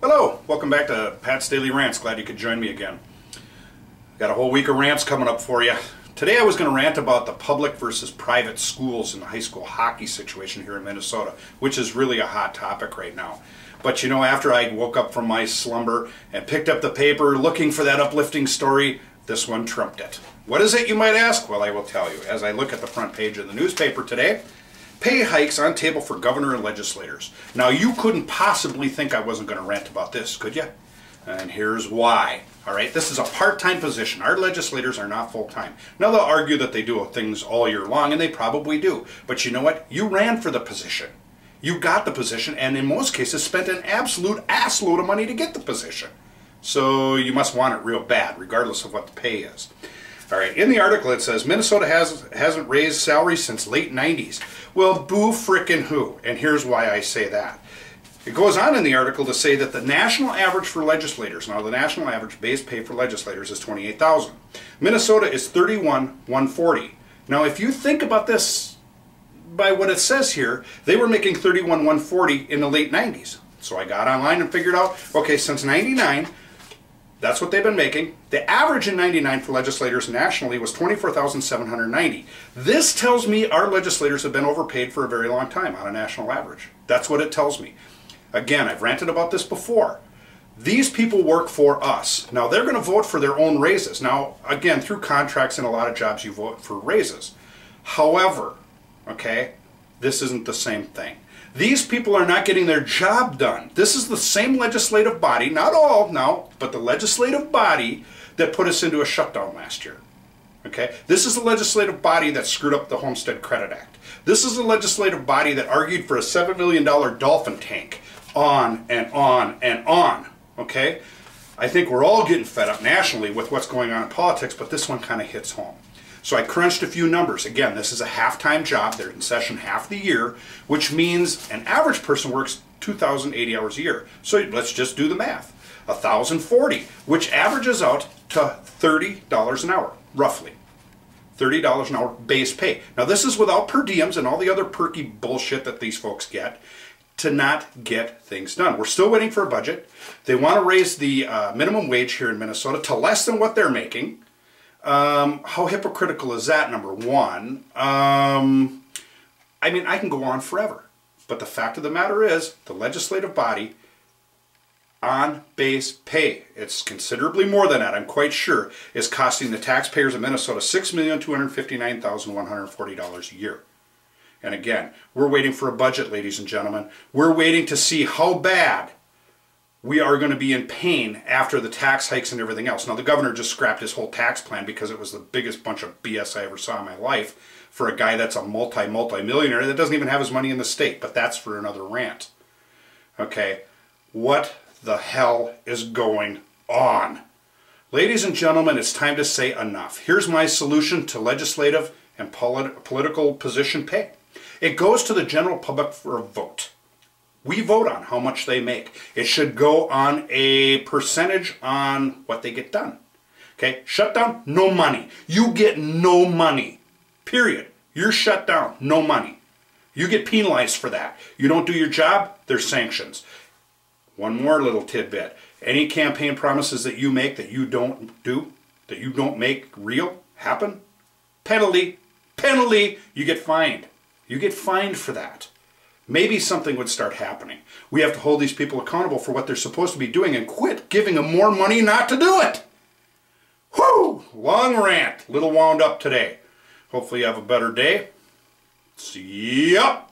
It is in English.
Hello, welcome back to Pat's Daily Rants. Glad you could join me again. Got a whole week of rants coming up for you. Today I was going to rant about the public versus private schools in the high school hockey situation here in Minnesota, which is really a hot topic right now. But you know, after I woke up from my slumber and picked up the paper looking for that uplifting story, this one trumped it. What is it, you might ask? Well, I will tell you. As I look at the front page of the newspaper today, pay hikes on table for governor and legislators. Now, you couldn't possibly think I wasn't going to rant about this, could you? And here's why. All right, this is a part-time position. Our legislators are not full-time. Now, they'll argue that they do things all year long, and they probably do. But you know what? You ran for the position. You got the position, and in most cases spent an absolute assload of money to get the position. So you must want it real bad, regardless of what the pay is. All right, in the article it says, Minnesota hasn't raised salaries since late 90s. Well, boo frickin' who? And here's why I say that. It goes on in the article to say that the national average for legislators, now the national average base pay for legislators is $28,000. Minnesota is $31,140. Now, if you think about this by what it says here, they were making $31,140 in the late 90s. So I got online and figured out, okay, since 99, that's what they've been making. The average in 99 for legislators nationally was $24,790. This tells me our legislators have been overpaid for a very long time on a national average. That's what it tells me. Again, I've ranted about this before. These people work for us. Now, they're going to vote for their own raises. Now, again, through contracts in a lot of jobs, you vote for raises. However, okay, this isn't the same thing. These people are not getting their job done. This is the same legislative body, not all now, but the legislative body that put us into a shutdown last year. Okay? This is the legislative body that screwed up the Homestead Credit Act. This is the legislative body that argued for a $7 million dolphin tank. On and on and on. Okay? I think we're all getting fed up nationally with what's going on in politics, but this one kind of hits home. So I crunched a few numbers. Again, this is a half-time job. They're in session half the year, which means an average person works 2,080 hours a year. So let's just do the math. 1,040, which averages out to $30 an hour, roughly. $30 an hour base pay. Now, this is without per diems and all the other perky bullshit that these folks get to not get things done. We're still waiting for a budget. They want to raise the minimum wage here in Minnesota to less than what they're making. How hypocritical is that, number one? I mean, I can go on forever. But the fact of the matter is, the legislative body on base pay, it's considerably more than that, I'm quite sure, is costing the taxpayers of Minnesota $6,259,140 a year. And again, we're waiting for a budget, ladies and gentlemen. We're waiting to see how bad we are going to be in pain after the tax hikes and everything else. Now, the governor just scrapped his whole tax plan because it was the biggest bunch of BS I ever saw in my life for a guy that's a multi-millionaire that doesn't even have his money in the state. But that's for another rant. Okay, what the hell is going on? Ladies and gentlemen, it's time to say enough. Here's my solution to legislative and political position pay. It goes to the general public for a vote. We vote on how much they make. It should go on a percentage on what they get done. Okay, shut down, no money. You get no money, period. You're shut down, no money. You get penalized for that. You don't do your job, there's sanctions. One more little tidbit. Any campaign promises that you make that you don't do, that you don't make real, happen, penalty, penalty, you get fined. You get fined for that. Maybe something would start happening. We have to hold these people accountable for what they're supposed to be doing and quit giving them more money not to do it. Whew! Long rant. Little wound up today. Hopefully you have a better day. See ya!